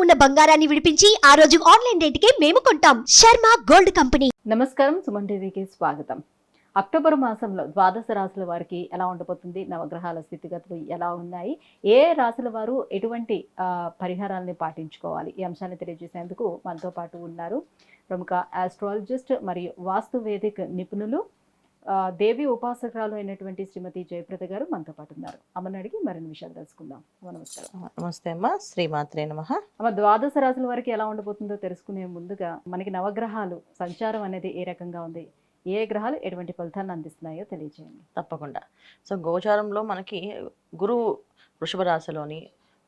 ఉన్న బంగారాన్ని విడిపించి ఆ రోజు ఆన్లైన్ రేటుకే మేము కొంటాం. Sharma gold company. నమస్కారం, సుమన్ టీవీకి స్వాగతం. అక్టోబర్ మాసంలో ద్వాదశ రాశుల వారికి ఎలా ఉండబోతుంది, నవగ్రహాల స్థితిగతులు ఎలా ఉన్నాయి, ఏ రాశుల వారు ఎటువంటి పరిహారాలని పాటించుకోవాలి, ఈ అంశాన్ని తెలియజేసేందుకు మనతో పాటు ఉన్నారు ప్రముఖ ఆస్ట్రాలజిస్ట్ మరియు వాస్తు వేదిక నిపుణులు దేవి ఉపాసకురాలు అయినటువంటి శ్రీమతి జయప్రద గారు మనతో పాటు ఉన్నారు. అమ్మని అడిగి మరిన్ని విషయాలు తెలుసుకుందాం. నమస్కారం. నమస్తే అమ్మ, శ్రీమాత్రే నమః. అమ్మ, ద్వాదశ రాశుల వారికి ఎలా ఉండబోతుందో తెలుసుకునే ముందుగా మనకి నవగ్రహాలు సంచారం అనేది ఏ రకంగా ఉంది, ఏ గ్రహాలు ఎటువంటి ఫలితాలను అందిస్తున్నాయో తెలియజేయండి. తప్పకుండా. సో గోచారంలో మనకి గురువు వృషభ రాశిలోని,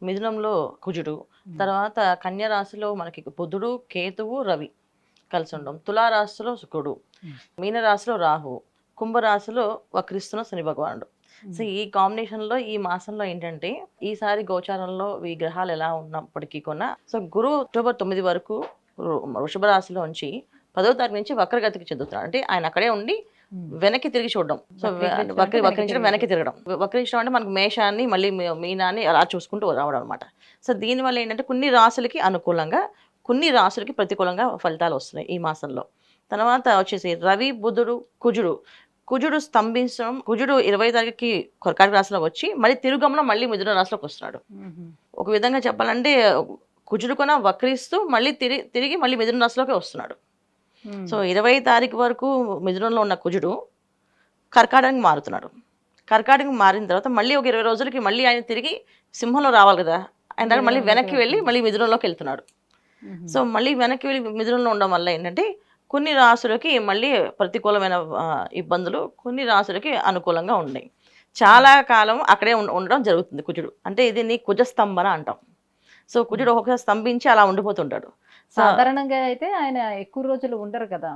మిథునంలో కుజుడు, తర్వాత కన్య రాశిలో మనకి బుధుడు, కేతువు, రవి కలిసి ఉండడం, తులారాశిలో శుక్రుడు, మీనరాశిలో రాహు, కుంభరాశిలో వక్రిస్తున్న శని భగవానుడు. సో ఈ కాంబినేషన్లో ఈ మాసంలో ఏంటంటే ఈసారి గోచారంలో ఈ గ్రహాలు ఎలా ఉన్నప్పటికీ కూడా సో గురువు అక్టోబర్ 9 వరకు వృషభ రాశిలో ఉంచి 10వ తారీఖు నుంచి వక్రగతికి చెందుతున్నాడు. అంటే ఆయన అక్కడే ఉండి వెనక్కి తిరిగి చూడడం. సో వక్రించడం, వెనక్కి తిరగడం. వక్రించడం అంటే మనకు మేషాన్ని మళ్ళీ మీనాన్ని అలా చూసుకుంటూ రావడం అనమాట. సో దీనివల్ల ఏంటంటే కొన్ని రాశులకి అనుకూలంగా, కొన్ని రాశులకి ప్రతికూలంగా ఫలితాలు వస్తున్నాయి ఈ మాసంలో. తర్వాత వచ్చేసి రవి, బుధుడు, కుజుడు స్తంభించడం. కుజుడు 20వ తారీఖుకి కర్కాటక రాశిలోకి వచ్చి మళ్ళీ తిరుగమనం మళ్ళీ మిథున రాశిలోకి వస్తున్నాడు. ఒక విధంగా చెప్పాలంటే కుజుడు కూడా వక్రిస్తూ మళ్ళీ తిరిగి మళ్ళీ మిథున రాశిలోకి వస్తున్నాడు. సో 20వ తారీఖు వరకు మిథునంలో ఉన్న కుజుడు కర్కాటకానికి మారుతున్నాడు. కర్కాటకం మారిన తర్వాత మళ్ళీ ఒక 20 రోజులకి మళ్ళీ ఆయన తిరిగి సింహంలో రావాలి కదా, ఆయన మళ్ళీ వెనక్కి వెళ్ళి మళ్ళీ మిథునంలోకి వెళ్తున్నాడు. సో మళ్ళీ వెనక్కి వెళ్ళి మిథునంలో ఉండడం వల్ల ఏంటంటే కొన్ని రాశులకి మళ్ళీ ప్రతికూలమైన ఇబ్బందులు, కొన్ని రాశులకి అనుకూలంగా ఉన్నాయి. చాలా కాలం అక్కడే ఉండడం జరుగుతుంది కుజుడు. అంటే ఇది నీ కుజస్తంభన అంటాం. సో కుజుడు ఒక్కొక్కసారి స్తంభించి అలా ఉండిపోతుంటాడు. సాధారణంగా అయితే ఆయన ఎక్కువ రోజులు ఉండరు కదా,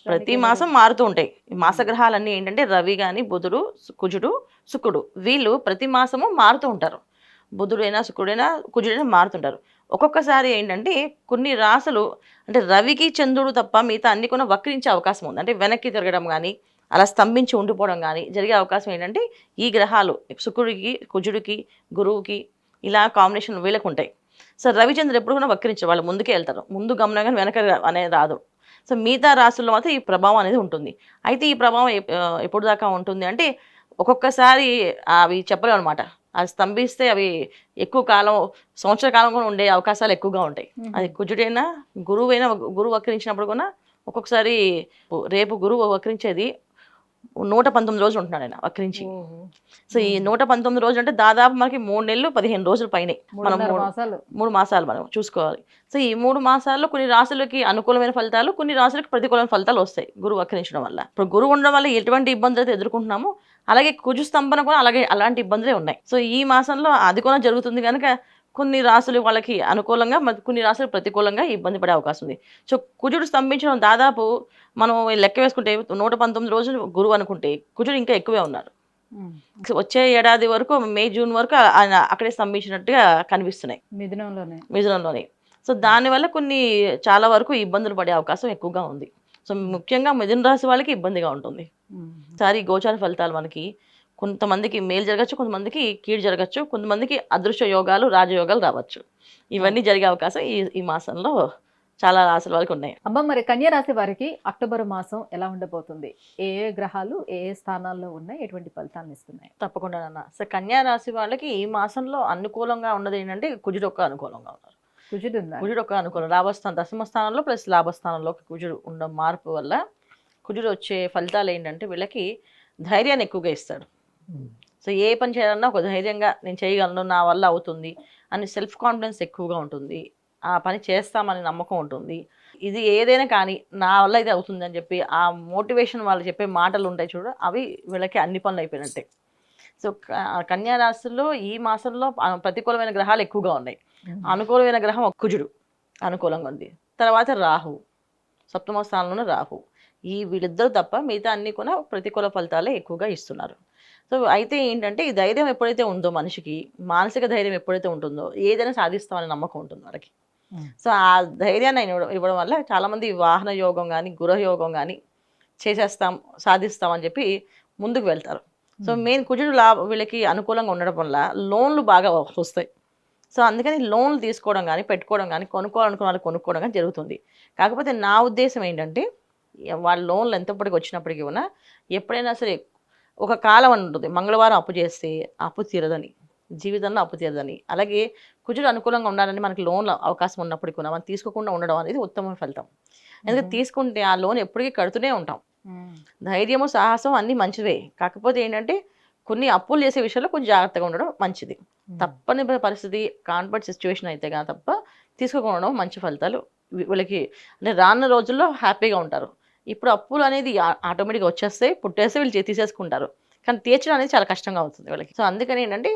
ప్రతి మాసం మారుతూ ఉంటాయి. మాసగ్రహాలన్నీ ఏంటంటే రవి కానీ, బుధుడు, కుజుడు, శుక్రుడు వీళ్ళు ప్రతి మాసము మారుతూ ఉంటారు. బుధుడైనా, శుక్రుడైనా, కుజుడైనా మారుతుంటారు. ఒక్కొక్కసారి ఏంటంటే కొన్ని రాశులు అంటే రవికి, చంద్రుడు తప్ప మిగతా అన్ని కూడా వక్రించే అవకాశం ఉంది. అంటే వెనక్కి తిరగడం కానీ, అలా స్తంభించి ఉండిపోవడం కానీ జరిగే అవకాశం ఏంటంటే ఈ గ్రహాలు శుక్రుడికి, కుజుడికి, గురువుకి ఇలా కాంబినేషన్ వీళ్ళకు ఉంటాయి. సో రవిచంద్రుడు ఎప్పుడు కూడా వక్రించారు, వాళ్ళు ముందుకే వెళ్తారు. ముందు గమనం కానీ వెనక అనేది రాదు. సో మిగతా రాశుల్లో మాత్రం ఈ ప్రభావం అనేది ఉంటుంది. అయితే ఈ ప్రభావం ఎప్పుడు దాకా ఉంటుంది అంటే ఒక్కొక్కసారి అవి చెప్పలేము అనమాట. అది స్తంభిస్తే అవి ఎక్కువ కాలం, సంవత్సర కాలం కూడా ఉండే అవకాశాలు ఎక్కువగా ఉంటాయి. అది కుజుడైనా, గురువు వక్రించినప్పుడు కూడా ఒక్కొక్కసారి రేపు గురువు వక్రించేది 119 రోజులు ఉంటున్నాడు ఆయన వక్రించి. సో ఈ 119 రోజులు అంటే దాదాపు మనకి 3 నెలలు 15 రోజుల పైనే, మనం 3 మాసాలు మనం చూసుకోవాలి. సో ఈ 3 మాసాల్లో కొన్ని రాశులకి అనుకూలమైన ఫలితాలు, కొన్ని రాశులకి ప్రతికూలమైన ఫలితాలు వస్తాయి గురువు వక్రించడం వల్ల. ఇప్పుడు గురువు ఉండడం వల్ల ఎటువంటి ఇబ్బందులు అయితే ఎదుర్కొంటున్నామో అలాగే కుజు స్తంభన కూడా అలాంటి ఇబ్బందులే ఉన్నాయి. సో ఈ మాసంలో అది కూడా జరుగుతుంది కనుక కొన్ని రాశులు వాళ్ళకి అనుకూలంగా, కొన్ని రాశులు ప్రతికూలంగా ఇబ్బంది పడే అవకాశం ఉంది. సో కుజుడు స్తంభించడం దాదాపు మనం లెక్క వేసుకుంటే 119 రోజులు గురువు అనుకుంటే కుజుడు ఇంకా ఎక్కువే ఉన్నారు. వచ్చే ఏడాది వరకు మే, జూన్ వరకు ఆయన అక్కడే స్తంభించినట్టుగా కనిపిస్తున్నాయి మిథునంలోనే. సో దానివల్ల చాలా వరకు ఇబ్బందులు పడే అవకాశం ఎక్కువగా ఉంది. సో ముఖ్యంగా మిథున రాశి వాళ్ళకి ఇబ్బందిగా ఉంటుంది. సారి గోచార ఫలితాలు మనకి కొంతమందికి మేలు జరగచ్చు, కొంతమందికి కీడు జరగచ్చు, కొంతమందికి అదృశ్య యోగాలు, రాజయోగాలు రావచ్చు. ఇవన్నీ జరిగే అవకాశం ఈ మాసంలో చాలా రాశుల వాళ్ళకి ఉన్నాయి. అబ్బా, మరి కన్యా రాశి వారికి అక్టోబర్ మాసం ఎలా ఉండబోతుంది, ఏ గ్రహాలు ఏ స్థానాల్లో ఉన్నాయి, ఎటువంటి ఫలితాలను ఇస్తున్నాయి? తప్పకుండా అన్న. సో కన్యా రాశి వాళ్ళకి ఈ మాసంలో అనుకూలంగా ఉన్నది ఏంటంటే కుజుడు ఒక్క అనుకూలంగా ఉన్నారు. కుజుడు ఒక అనుకూలం లాభస్థానం, దశమ స్థానంలో ప్లస్ లాభస్థానంలో కుజుడు ఉన్న మార్పు వల్ల కుజుడు వచ్చే ఫలితాలు ఏంటంటే వీళ్ళకి ధైర్యాన్ని ఎక్కువగా ఇస్తాడు. సో ఏ పని చేయాలన్నా ఒక ధైర్యంగా నేను చేయగలను, నా వల్ల అవుతుంది అని సెల్ఫ్ కాన్ఫిడెన్స్ ఎక్కువగా ఉంటుంది. ఆ పని చేస్తామని నమ్మకం ఉంటుంది. ఇది ఏదైనా కానీ నా వల్ల ఇది అవుతుంది అని చెప్పి ఆ మోటివేషన్ వాళ్ళు చెప్పే మాటలు ఉంటాయి చూడు, అవి వీళ్ళకి అన్ని పనులు అయిపోయినట్టే. సో కన్యా రాశిలో ఈ మాసంలో ప్రతికూలమైన గ్రహాలు ఎక్కువగా ఉన్నాయి. అనుకూలమైన గ్రహం కుజుడు అనుకూలంగా ఉంది. తర్వాత రాహు, 7వ స్థానంలోనే రాహు. వీళ్ళిద్దరు తప్ప మిగతా అన్ని కూడా ప్రతికూల ఫలితాలే ఎక్కువగా ఇస్తున్నారు. సో అయితే ఏంటంటే ఈ ధైర్యం ఎప్పుడైతే ఉందో మనిషికి, మానసిక ధైర్యం ఎప్పుడైతే ఉంటుందో ఏదైనా సాధిస్తామని నమ్మకం ఉంటుంది వాళ్ళకి. సో ఆ ధైర్యాన్ని ఇవ్వడం వల్ల చాలామంది వాహన యోగం కానీ, గృహయోగం కానీ చేసేస్తాం, సాధిస్తామని చెప్పి ముందుకు వెళ్తారు. సో మెయిన్ కుజుడు వీళ్ళకి అనుకూలంగా ఉండడం వల్ల లోన్లు బాగా వస్తాయి. సో అందుకని లోన్లు తీసుకోవడం కానీ పెట్టుకోవడం కానీ కొనుక్కోవాలనుకున్న వాళ్ళు కొనుక్కోవడం కానీ జరుగుతుంది. కాకపోతే నా ఉద్దేశం ఏంటంటే వాళ్ళ లోన్లు ఎంతప్పటికి వచ్చినప్పటికీ కూడా ఎప్పుడైనా సరే ఒక కాలం అని ఉంటుంది, మంగళవారం అప్పు చేస్తే అప్పు తీరదని, జీవితంలో అప్పు తీరదని. అలాగే కుజుడు అనుకూలంగా ఉండాలని మనకి లోన్ల అవకాశం ఉన్నప్పటికీ కూడా మనం తీసుకోకుండా ఉండడం అనేది ఉత్తమ ఫలితం. ఎందుకంటే తీసుకుంటే ఆ లోన్ ఎప్పటికీ కడుతూనే ఉంటాం. ధైర్యము సాహసం అన్నీ మంచివే, కాకపోతే ఏంటంటే కొన్ని అప్పులు చేసే విషయంలో కొంచెం జాగ్రత్తగా ఉండడం మంచిది. తప్పని పరిస్థితి కాన్వర్ట్ సిచ్యువేషన్ అయితే కానీ తప్ప తీసుకోకుండా మంచి ఫలితాలు వీళ్ళకి అంటే రానున్న రోజుల్లో హ్యాపీగా ఉంటారు. ఇప్పుడు అప్పులు అనేది ఆటోమేటిక్గా వచ్చేస్తే పుట్టేస్తే వీళ్ళు తీసేసుకుంటారు, కానీ తీర్చడం అనేది చాలా కష్టంగా అవుతుంది వీళ్ళకి. సో అందుకని ఏంటంటే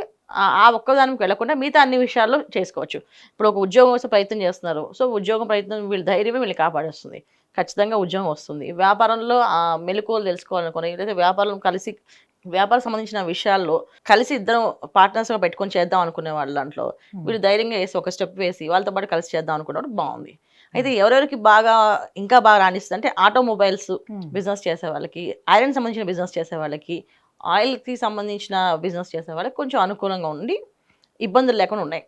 ఆ ఒక్కదానికి వెళ్లకుండా మిగతా అన్ని విషయాల్లో చేసుకోవచ్చు. ఇప్పుడు ఒక ఉద్యోగం కోసం ప్రయత్నం చేస్తున్నారు, సో ఉద్యోగం ప్రయత్నం వీళ్ళ ధైర్యమే వీళ్ళు కాపాడేస్తుంది, ఖచ్చితంగా ఉద్యోగం వస్తుంది. వ్యాపారంలో మెలకువలు తెలుసుకోవాలనుకుని లేదా వ్యాపారం సంబంధించిన విషయాల్లో కలిసి ఇద్దరం పార్ట్నర్స్గా పెట్టుకొని చేద్దాం అనుకునే వాళ్ళ దాంట్లో వీళ్ళు ధైర్యంగా వేసి ఒక స్టెప్ వేసి వాళ్ళతో పాటు కలిసి చేద్దాం అనుకున్నప్పుడు బాగుంది. అయితే ఎవరెవరికి ఇంకా బాగా రాణిస్తుంది అంటే ఆటోమొబైల్స్ బిజినెస్ చేసే వాళ్ళకి, ఐరన్ సంబంధించిన బిజినెస్ చేసే వాళ్ళకి, ఆయిల్కి సంబంధించిన బిజినెస్ చేసే వాళ్ళకి కొంచెం అనుకూలంగా ఉండి ఇబ్బందులు లేకుండా ఉన్నాయి.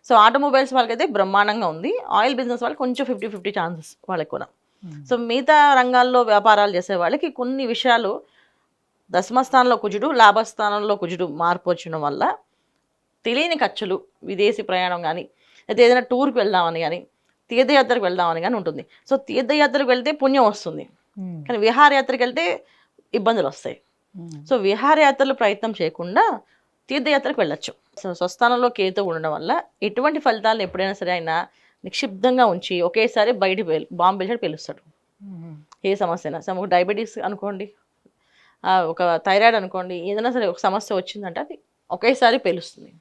సో ఆటోమొబైల్స్ వాళ్ళకైతే బ్రహ్మాండంగా ఉంది, ఆయిల్ బిజినెస్ వాళ్ళకి కొంచెం 50-50 ఛాన్సెస్ వాళ్ళకి కూడా. సో మిగతా రంగాల్లో వ్యాపారాలు చేసే వాళ్ళకి కొన్ని విషయాలు దశమస్థానంలో కుజుడు, లాభస్థానంలో కుజుడు మార్పు వచ్చడం వల్ల తెలియని ఖర్చులు, విదేశీ ప్రయాణం కానీ లేదా ఏదైనా టూర్కి వెళ్దామని కానీ తీర్థయాత్రకు వెళ్దామని కానీ ఉంటుంది. సో తీర్థయాత్రకు వెళ్తే పుణ్యం వస్తుంది, కానీ విహారయాత్రకు వెళ్తే ఇబ్బందులు వస్తాయి. సో విహారయాత్రలు ప్రయత్నం చేయకుండా తీర్థయాత్రకు వెళ్ళొచ్చు. సో స్వస్థానంలో కేతు ఉండడం వల్ల ఎటువంటి ఫలితాలను ఎప్పుడైనా సరే ఆయన నిక్షిప్తంగా ఉంచి ఒకేసారి బయటికి బాంబు పిలిచాడు పిలుస్తాడు. ఏ సమస్య అయినా ఒక డయాబెటీస్ అనుకోండి, ఒక థైరాయిడ్ అనుకోండి, ఏదైనా సరే ఒక సమస్య వచ్చిందంటే అది ఒకేసారి పేలుస్తుంది.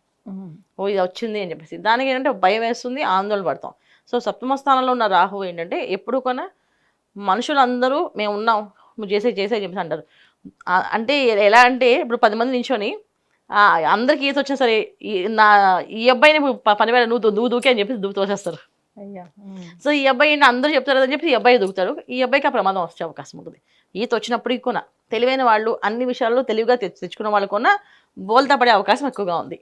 ఓ ఇది వచ్చింది అని చెప్పేసి దానికి ఏంటంటే భయం వేస్తుంది, ఆందోళన పడతాం. సో సప్తమ స్థానంలో ఉన్న రాహు ఏంటంటే ఎప్పుడు కొన్నా మనుషులందరూ మేము ఉన్నాం నువ్వు చేసే చెప్పేసి అంటారు. అంటే ఎలా అంటే ఇప్పుడు 10 మంది నించొని అందరికి ఈత వచ్చినా సరే ఈ అబ్బాయిని పని వేళ నువ్వు దూకే అని చెప్పి తోసేస్తారు. సో ఈ అబ్బాయి అందరూ చెప్తారు అని చెప్పి ఈ అబ్బాయి దూకుతారు, ఈ అబ్బాయికి ఆ ప్రమాదం వచ్చే అవకాశం ఉంటుంది. ఈత వచ్చినప్పటికీ కూడా తెలివైన వాళ్ళు అన్ని విషయాల్లో తెలివిగా తెచ్చుకున్న వాళ్ళు కొన్నా బోల్తా పడే అవకాశం ఎక్కువగా ఉంది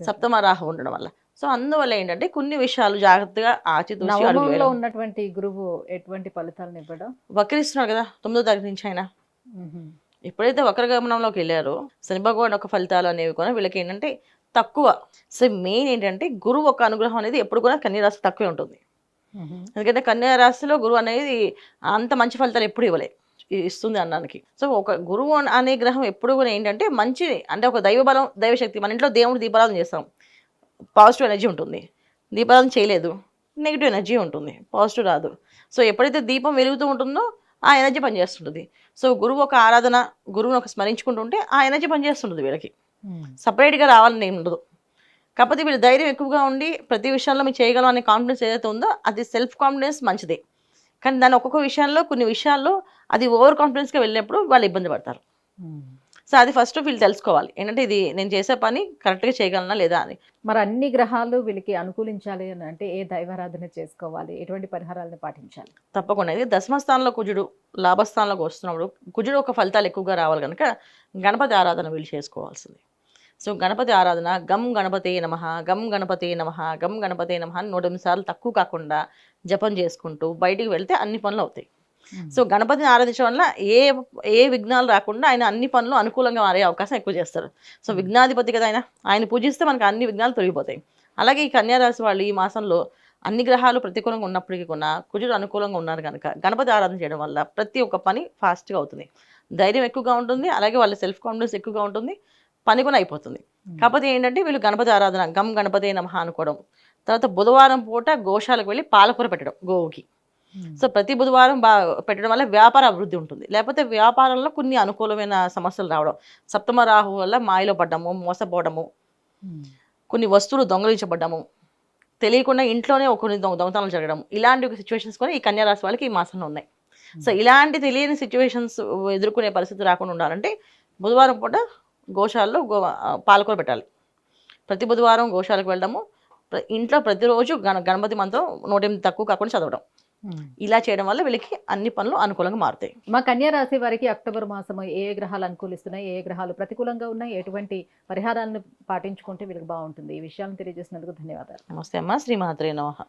సప్తమ రాహు ఉండడం వల్ల. సో అందువల్ల ఏంటంటే కొన్ని విషయాలు జాగ్రత్తగా ఆచితూచి నవమంలో ఉన్నటువంటి గురువు ఎటువంటి ఫలితాలను ఇవ్వడం వక్రిస్తున్నాడు కదా 9వ తారీఖు నుంచి ఆయన. ఎప్పుడైతే వక్రగమనంలోకి వెళ్ళారో శని భగవాన్ ఒక ఫలితాలు అనేవి కూడా వీళ్ళకి ఏంటంటే తక్కువ. సో మెయిన్ ఏంటంటే గురువు ఒక అనుగ్రహం అనేది ఎప్పుడు కూడా కన్యా రాశి తక్కువే ఉంటుంది. ఎందుకంటే కన్యా రాశిలో గురువు అనేది అంత మంచి ఫలితాలు ఎప్పుడు ఇస్తుంది అన్నానికి. సో ఒక గురువు అనే గ్రహం ఎప్పుడు కూడా ఏంటంటే మంచిది, అంటే ఒక దైవ బలం దైవశక్తి. మన ఇంట్లో దేవుడు దీపారాధన చేస్తాం, పాజిటివ్ ఎనర్జీ ఉంటుంది. దీపారాధన చేయలేదు, నెగిటివ్ ఎనర్జీ ఉంటుంది, పాజిటివ్ రాదు. సో ఎప్పుడైతే దీపం వెలుగుతూ ఉంటుందో ఆ ఎనర్జీ పనిచేస్తుంటుంది. సో గురువు ఒక ఆరాధన, గురువుని ఒక స్మరించుకుంటుంటే ఆ ఎనర్జీ పనిచేస్తుంటుంది వీళ్ళకి. సపరేట్గా రావాలని ఏమి ఉండదు. కాకపోతే వీళ్ళు ధైర్యం ఎక్కువగా ఉండి ప్రతి విషయంలో మీరు చేయగలం అనే కాన్ఫిడెన్స్ ఏదైతే ఉందో అది సెల్ఫ్ కాన్ఫిడెన్స్ మంచిదే, కానీ దాని ఒక్కొక్క విషయాల్లో కొన్ని విషయాల్లో అది ఓవర్ కాన్ఫిడెన్స్గా వెళ్ళినప్పుడు వాళ్ళు ఇబ్బంది పడతారు. సో అది ఫస్ట్ వీళ్ళు తెలుసుకోవాలి ఏంటంటే ఇది నేను చేసే పని కరెక్ట్గా చేయగలనా లేదా అని. మరి అన్ని గ్రహాలు వీళ్ళకి అనుకూలించాలి అని అంటే ఏ దైవారాధన చేసుకోవాలి, ఎటువంటి పరిహారాలను పాటించాలి? తప్పకుండా ఇది దశమస్థానంలో కుజుడు లాభస్థానంలోకి వస్తున్నప్పుడు కుజుడు ఒక ఫలితాలు ఎక్కువగా రావాలి కనుక గణపతి ఆరాధన వీళ్ళు చేసుకోవాల్సింది. సో గణపతి ఆరాధన గం గణపతే నమః, గం గణపతే నమః, గం గణపతే నమః 108 సార్లు తక్కువ కాకుండా జపం చేసుకుంటూ బయటికి వెళ్తే అన్ని పనులు అవుతాయి. సో గణపతిని ఆరాధించడం వల్ల ఏ విఘ్నాలు రాకుండా ఆయన అన్ని పనులు అనుకూలంగా మారే అవకాశం ఎక్కువ చేస్తారు. సో విఘ్నాధిపతి కదా ఆయన పూజిస్తే మనకు అన్ని విఘ్నాలు తొలగిపోతాయి. అలాగే ఈ కన్యా రాశి వాళ్ళు ఈ మాసంలో అన్ని గ్రహాలు ప్రతికూలంగా ఉన్నప్పటికీ కూడా కుజుడు అనుకూలంగా ఉన్నారు కనుక గణపతి ఆరాధన చేయడం వల్ల ప్రతి ఒక్క పని ఫాస్ట్గా అవుతుంది, ధైర్యం ఎక్కువగా ఉంటుంది, అలాగే వాళ్ళ సెల్ఫ్ కాన్ఫిడెన్స్ ఎక్కువగా ఉంటుంది, పని కూడా అయిపోతుంది. కాకపోతే ఏంటంటే వీళ్ళు గణపతి ఆరాధన గం గణపతే నమః అనుకోవడం, తర్వాత బుధవారం పూట గోశాలకు వెళ్ళి పాలకూర పెట్టడం గోవుకి. సో ప్రతి బుధవారం పెట్టడం వల్ల వ్యాపార అభివృద్ధి ఉంటుంది. లేకపోతే వ్యాపారంలో కొన్ని అనుకూలమైన సమస్యలు రావడం, సప్తమ రాహు వల్ల మాయలో పడ్డము, మోసపోవడము, కొన్ని వస్తువులు దొంగలించబడ్డము, తెలియకుండా ఇంట్లోనే కొన్ని దొంగతనాలు జరగడం, ఇలాంటి సిచ్యువేషన్స్ కూడా ఈ కన్యా రాశి వాళ్ళకి ఈ మాసంలో ఉన్నాయి. సో ఇలాంటి తెలియని సిచ్యువేషన్స్ ఎదుర్కొనే పరిస్థితి రాకుండా ఉండాలంటే బుధవారం పూట గోశాలలో పాలకూర పెట్టాలి. ప్రతి బుధవారం గోశాలకు వెళ్ళడము, ఇంట్లో ప్రతిరోజు గణపతి మంత్రం 108 తక్కువ కాకుండా చదవడం, ఇలా చేయడం వల్ల వీళ్ళకి అన్ని పనులు అనుకూలంగా మారుతాయి. మా కన్యా రాశి వారికి అక్టోబర్ మాసం ఏ గ్రహాలు అనుకూలిస్తున్నాయి, ఏ గ్రహాలు ప్రతికూలంగా ఉన్నాయి, ఎటువంటి పరిహారాలను పాటించుకుంటే వీళ్ళకి బాగుంటుంది, ఈ విషయాలను తెలియజేసినందుకు ధన్యవాదాలు. నమస్తే అమ్మ. శ్రీమాత్రే నమః.